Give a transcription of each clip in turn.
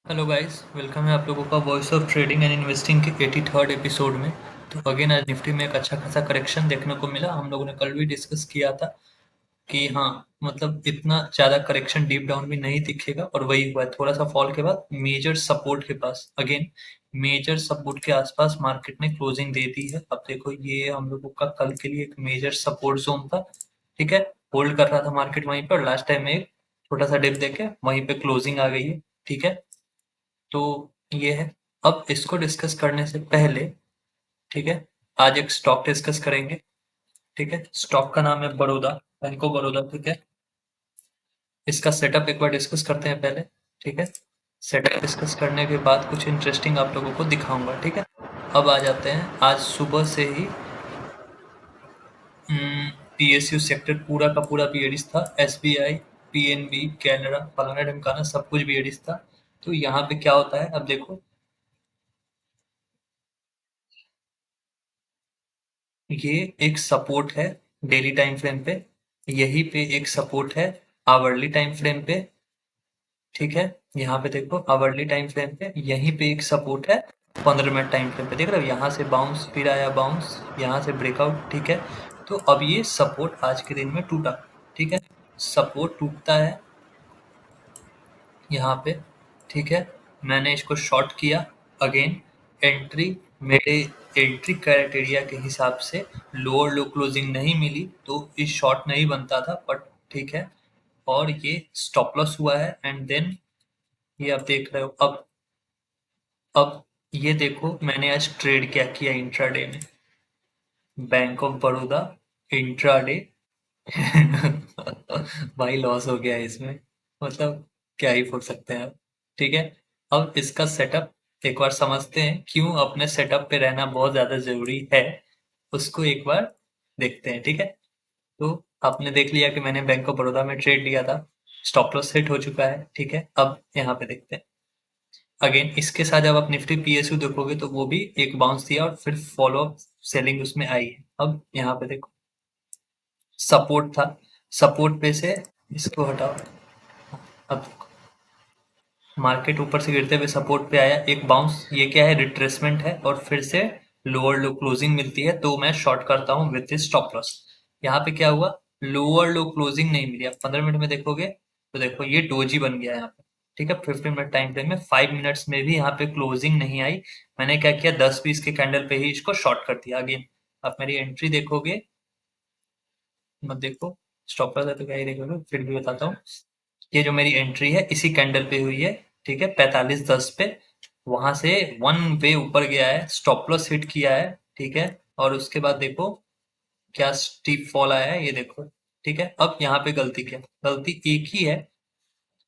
Hello guys, welcome है आप लोगों का voice of trading and investing के 83rd एपिसोड में। तो अगेन आज निफ्टी में एक अच्छा खासा करेक्शन देखने को मिला। हम लोगों ने कल भी डिस्कस किया था कि हाँ, मतलब इतना ज़्यादा करेक्शन डीप डाउन भी नहीं दिखेगा और वही हुआ है। थोड़ा सा फॉल के बाद मेजर सपोर्ट के पास अगेन मेजर सपोर्ट के आसपास मार्केट ने क्लोजिंग दे दी है। अब देखो, ये हम लोगों का कल के लिए एक मेजर सपोर्ट जोन था। ठीक है, होल्ड कर रहा था मार्केट वहीं पर। लास्ट टाइम में एक छोटा सा डिप देके वहीं पे क्लोजिंग आ गई है। ठीक है, तो ये है। अब इसको डिस्कस करने से पहले, ठीक है, आज एक स्टॉक डिस्कस करेंगे। ठीक है, स्टॉक का नाम है बड़ौदा, बैंक ऑफ बड़ौदा। ठीक है, इसका सेटअप एक बार डिस्कस करते हैं पहले। ठीक है, सेटअप डिस्कस करने के बाद कुछ इंटरेस्टिंग आप लोगों को दिखाऊंगा। ठीक है, अब आ जाते हैं। आज सुबह से ही पीएसयू सेक्टर पूरा का पूरा बीएडिस था। एसबीआई, पीएनबी, कैनरा, फलाना ढमकाना सब कुछ बीएडिस था। तो यहाँ पे क्या होता है, अब देखो, ये एक सपोर्ट है डेली टाइम फ्रेम पे, यहीं पे एक सपोर्ट है आवरली टाइम फ्रेम पे। ठीक है, यहाँ पे देखो आवरली टाइम फ्रेम पे यहीं पे एक सपोर्ट है 15 मिनट टाइम फ्रेम पे। देख रहे हो, यहाँ से बाउंस, फिर आया बाउंस, यहाँ से ब्रेकआउट। ठीक है, तो अब ये सपोर्ट आज के दिन में टूटा। ठीक है, सपोर्ट टूटता है यहाँ पे। ठीक है, मैंने इसको शॉर्ट किया। अगेन एंट्री, मेरे एंट्री क्राइटेरिया के हिसाब से लोअर लो क्लोजिंग नहीं मिली तो इस शॉर्ट नहीं बनता था, बट ठीक है। और ये स्टॉप लॉस हुआ है एंड देन ये आप देख रहे हो। अब ये देखो, मैंने आज ट्रेड क्या किया इंट्राडे में, बैंक ऑफ बड़ौदा इंट्राडे। भाई लॉस हो गया है इसमें, मतलब क्या ही बोल सकते हैं आप। ठीक है, अब इसका सेटअप एक बार समझते हैं, क्यों अपने सेटअप पे रहना बहुत ज्यादा जरूरी है, उसको एक बार देखते हैं। ठीक है, तो आपने देख लिया कि मैंने बैंक ऑफ बड़ौदा में ट्रेड लिया था, स्टॉप लॉस सेट हो चुका है। ठीक है, अब यहाँ पे देखते हैं। अगेन इसके साथ जब आप निफ्टी पीएसयू देखोगे तो वो भी एक बाउंस दिया और फिर फॉलो अप सेलिंग उसमें आई है। अब यहाँ पे देखो, सपोर्ट था, सपोर्ट पे से इसको हटाओ। अब देखो, मार्केट ऊपर से गिरते हुए सपोर्ट पे आया, एक बाउंस, ये क्या है, रिट्रेसमेंट है और फिर से लोअर लो क्लोजिंग मिलती है तो मैं शॉर्ट करता हूँ विद स्टॉप लॉस। यहाँ पे क्या हुआ, लोअर लो क्लोजिंग नहीं मिली। आप 15 मिनट में देखोगे तो देखो ये डोजी बन गया यहाँ पे। ठीक है, 15 मिनट टाइम फ्रेम में 5 मिनट्स में भी यहाँ पे क्लोजिंग नहीं आई। मैंने क्या किया, 10-20 के कैंडल पे ही इसको शॉर्ट कर दिया। अगेन आप मेरी एंट्री देखोगे, मत देखो, स्टॉप लॉस है तो क्या ही देखोगे, फिर भी बताता हूँ। ये जो मेरी एंट्री है इसी कैंडल पे हुई है। ठीक है, 45-10 पे, वहां से वन वे ऊपर गया है, स्टॉप लॉस हिट किया है। ठीक है, और उसके बाद देखो क्या स्टीप फॉल आया है, ये देखो। ठीक है, अब यहाँ पे गलती क्या, गलती एक ही है,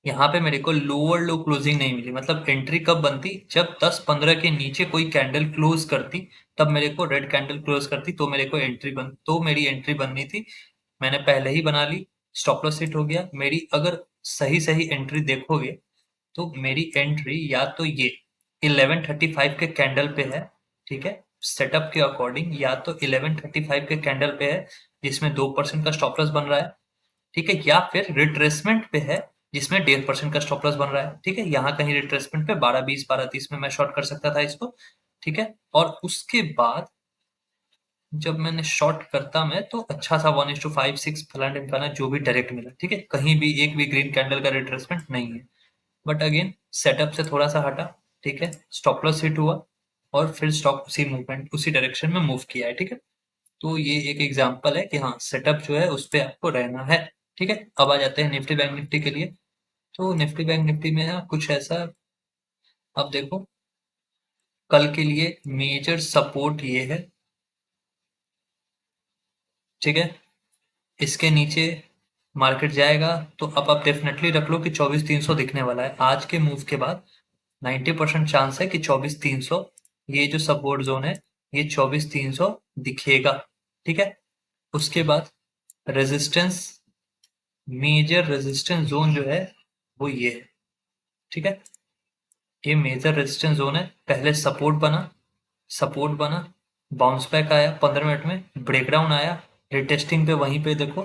यहाँ पे मेरे को लोअर लो क्लोजिंग नहीं मिली। मतलब एंट्री कब बनती, जब 10-15 के नीचे कोई कैंडल क्लोज करती, तब मेरे को रेड कैंडल क्लोज करती तो मेरे को एंट्री बन, तो मेरी एंट्री बननी थी। मैंने पहले ही बना ली, स्टॉप लॉस हिट हो गया मेरी। अगर सही सही एंट्री देखोगे तो मेरी एंट्री या तो ये 11:35 के कैंडल पे है। ठीक है, सेटअप के अकॉर्डिंग या तो 11:35 के कैंडल पे है जिसमें 2% का स्टॉप लॉस बन रहा है। ठीक है, या फिर रिट्रेसमेंट पे है जिसमें 1.5% का स्टॉप लॉस बन रहा है। ठीक है, यहाँ कहीं रिट्रेसमेंट पे 12-20, 12-30 में मैं शॉर्ट कर सकता था इसको। ठीक है, और उसके बाद जब मैंने शॉर्ट करता मैं तो अच्छा सा 1:5-6 फलाना ढिमकाना जो भी डायरेक्ट मिला। ठीक है, कहीं भी एक भी ग्रीन कैंडल का रिट्रेसमेंट नहीं है, बट अगेन सेटअप से थोड़ा सा हटा। ठीक है, स्टॉप लॉस हिट हुआ और फिर स्टॉक उसी मूवमेंट उसी डायरेक्शन में मूव किया है। ठीक है, तो ये एक एग्जांपल है कि हाँ, सेटअप जो है उस पे आपको रहना है। ठीक है, अब आ जाते हैं निफ्टी बैंक निफ्टी के लिए। तो निफ्टी बैंक निफ्टी में ना कुछ ऐसा, अब देखो, कल के लिए मेजर सपोर्ट ये है। ठीक है, इसके नीचे मार्केट जाएगा तो अब आप डेफिनेटली रख लो कि 24,300 दिखने वाला है आज के मूव के बाद। 90% चांस है कि 24,300, ये जो सपोर्ट जोन है, ये 24,300 दिखेगा। ठीक है, उसके बाद रेजिस्टेंस, मेजर रेजिस्टेंस जोन जो है वो ये है। ठीक है, ये मेजर रेजिस्टेंस जोन है। पहले सपोर्ट बना, सपोर्ट बना, बाउंस बैक आया 15 मिनट में, ब्रेकडाउन आया, रिटेस्टिंग पे वहीं पे देखो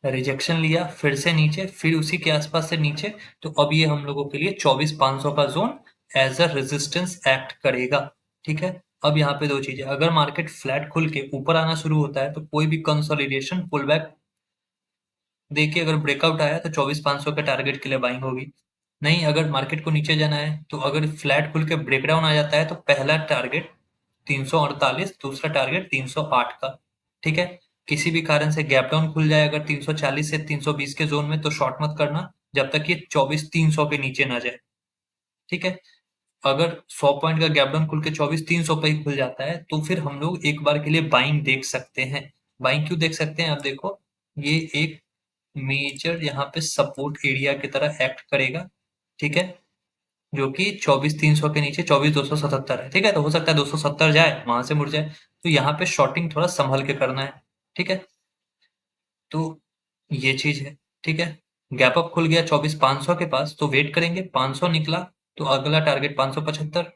रिजेक्शन लिया, फिर से नीचे, फिर उसी के आसपास से नीचे, तो अब ये हम लोगों के लिए 24,500 का zone as a resistance act करेगा। ठीक है, अब यहाँ पे दो चीजें, अगर मार्केट फ्लैट खुल के ऊपर आना शुरू होता है तो कोई भी कंसोलिडेशन पुल बैक देखिए, अगर ब्रेकआउट आया तो 24,500 के टारगेट के लिए बाइंग होगी। नहीं, अगर मार्केट को नीचे जाना है तो अगर फ्लैट खुल के ब्रेकडाउन आ जाता है तो पहला टारगेट 348, दूसरा टारगेट 308 का। ठीक है, किसी भी कारण से गैप डाउन खुल जाए अगर 340 से 320 के जोन में, तो शॉर्ट मत करना जब तक ये 24,300 के नीचे ना जाए। ठीक है, अगर 100 पॉइंट का गैप डाउन खुल के 24,300 पे ही खुल जाता है तो फिर हम लोग एक बार के लिए बाइंग देख सकते हैं। बाइंग क्यों देख सकते हैं, आप देखो, ये एक मेजर यहाँ पे सपोर्ट एरिया की तरह एक्ट करेगा। ठीक है, जो कि 24,300 के नीचे 24,277 है। ठीक है, तो हो सकता है 270 जाए, वहां से मुड़ जाए, तो यहाँ पे शॉर्टिंग थोड़ा संभल के करना है। ठीक है, तो ये चीज है। ठीक है, गैप अप खुल गया 24,500 के पास, तो वेट करेंगे, 500 निकला तो अगला टारगेट 575,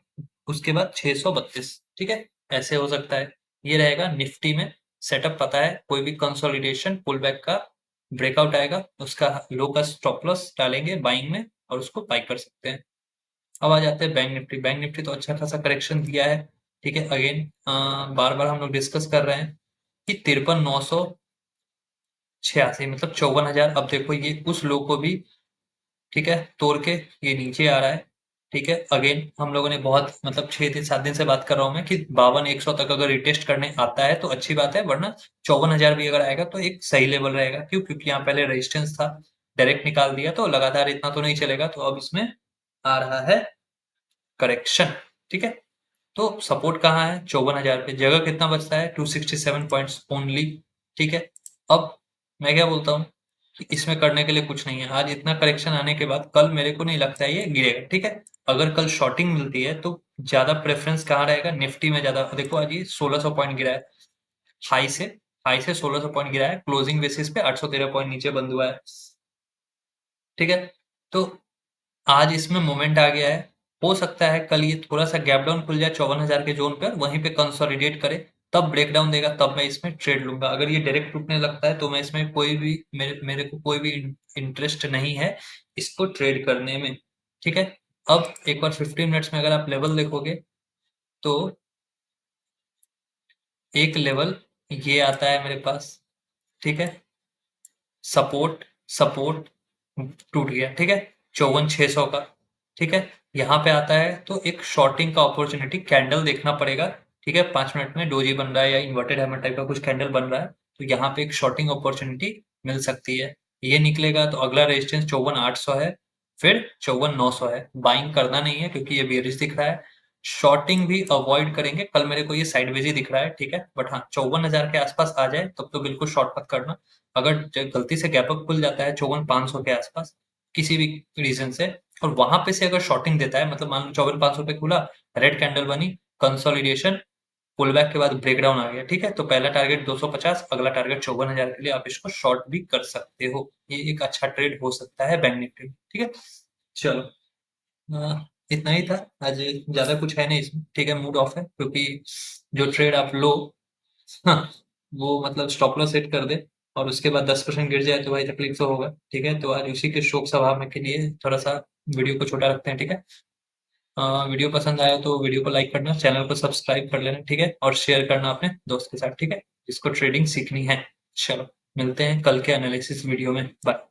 उसके बाद 632। ठीक है, ऐसे हो सकता है। ये रहेगा निफ्टी में सेटअप, पता है कोई भी कंसोलिडेशन पुल बैक का ब्रेकआउट आएगा, उसका लो का स्टॉप लॉस डालेंगे बाइंग में और उसको बाई कर सकते हैं। अब आ जाते हैं बैंक निफ्टी। बैंक निफ्टी तो अच्छा खासा करेक्शन दिया है। ठीक है, अगेन बार बार हम लोग डिस्कस कर रहे हैं कि 53,986 मतलब 54,000। अब देखो ये उस लो को भी, ठीक है, तोड़ के ये नीचे आ रहा है। ठीक है, अगेन हम लोगों ने बहुत मतलब 6 दिन 7 दिन से बात कर रहा हूँ मैं कि 52,100 तक अगर रिटेस्ट करने आता है तो अच्छी बात है, वरना 54,000 भी अगर आएगा तो एक सही लेवल रहेगा। क्यों? क्योंकि यहाँ पहले रेजिस्टेंस था, डायरेक्ट निकाल दिया तो लगातार इतना तो नहीं चलेगा, तो अब इसमें आ रहा है करेक्शन। ठीक है, तो सपोर्ट कहाँ है? 54,000 पे। जगह कितना बचता है? 267 पॉइंट्स ओनली। ठीक है, अब मैं क्या बोलता हूँ कि इसमें करने के लिए कुछ नहीं है। आज इतना करेक्शन आने के बाद कल मेरे को नहीं लगता है ये गिरेगा। ठीक है, अगर कल शॉर्टिंग मिलती है तो ज्यादा प्रेफरेंस कहाँ रहेगा? निफ्टी में ज्यादा। देखो आज ये 1600 पॉइंट गिरा है, हाई से हाई से 1600 पॉइंट गिरा है, क्लोजिंग बेसिस पे 813 पॉइंट नीचे बंद हुआ है। ठीक है, तो आज इसमें मोमेंट आ गया है। हो सकता है कल ये थोड़ा सा गैप डाउन खुल जाए 54,000 के जोन पर, वहीं पे कंसोलिडेट करे, तब ब्रेक डाउन देगा, तब मैं इसमें ट्रेड लूंगा। अगर ये डायरेक्ट टूटने लगता है तो मैं इसमें कोई भी, मेरे को कोई भी इंटरेस्ट नहीं है इसको ट्रेड करने में। ठीक है, अब एक बार 15 मिनट्स में अगर आप लेवल देखोगे तो एक लेवल ये आता है मेरे पास। ठीक है, सपोर्ट सपोर्ट टूट गया। ठीक है, 54,600 का। ठीक है, यहाँ पे आता है तो एक शॉर्टिंग का अपॉर्चुनिटी कैंडल देखना पड़ेगा। ठीक है, 5 मिनट में डोजी बन रहा है या इन्वर्टेड हैमर टाइप का कुछ कैंडल बन रहा है, तो यहाँ पे एक शॉर्टिंग अपॉर्चुनिटी मिल सकती है। ये निकलेगा तो अगला रेजिस्टेंस 54,800 है, फिर 54,900 है। बाइंग करना नहीं है क्योंकि ये बेरिश दिख रहा है। शॉर्टिंग भी अवॉइड करेंगे, कल मेरे को ये साइडवेज ही दिख रहा है। ठीक है, बट हाँ, 54,000 के आसपास आ जाए तब तो बिल्कुल शॉर्ट मत करना। अगर गलती से गैप अप खुल जाता है 54,500 के आसपास किसी भी रीजन से, और वहां पे से अगर शॉर्टिंग देता है, मतलब मान लो 54,500 पे खुला, रेड कैंडल बनी, कंसोलिडेशन, पुल बैक के बाद ब्रेक डाउन आ गया। ठीक है, तो पहला टारगेट 250, अगला टारगेट 54,000 के लिए आप इसको शॉर्ट भी कर सकते हो। ये एक अच्छा ट्रेड हो सकता है बैंक निफ्टी में। ठीक है, चलो, इतना ही था आज, ज्यादा कुछ है नहीं इसमें। ठीक है, मूड ऑफ है क्योंकि जो ट्रेड आप लो, हाँ, वो मतलब स्टॉप लॉस सेट कर दे और उसके बाद 10% गिर जाए तो भाई तकलीफ तो होगा। ठीक है, तो आज उसी के शोक सभा में के लिए थोड़ा सा वीडियो को छोटा रखते हैं। ठीक है, वीडियो पसंद आया तो वीडियो को लाइक करना, चैनल को सब्सक्राइब कर लेना। ठीक है, और शेयर करना अपने दोस्त के साथ। ठीक है, जिसको ट्रेडिंग सीखनी है। चलो, मिलते हैं कल के एनालिसिस वीडियो में। बाय।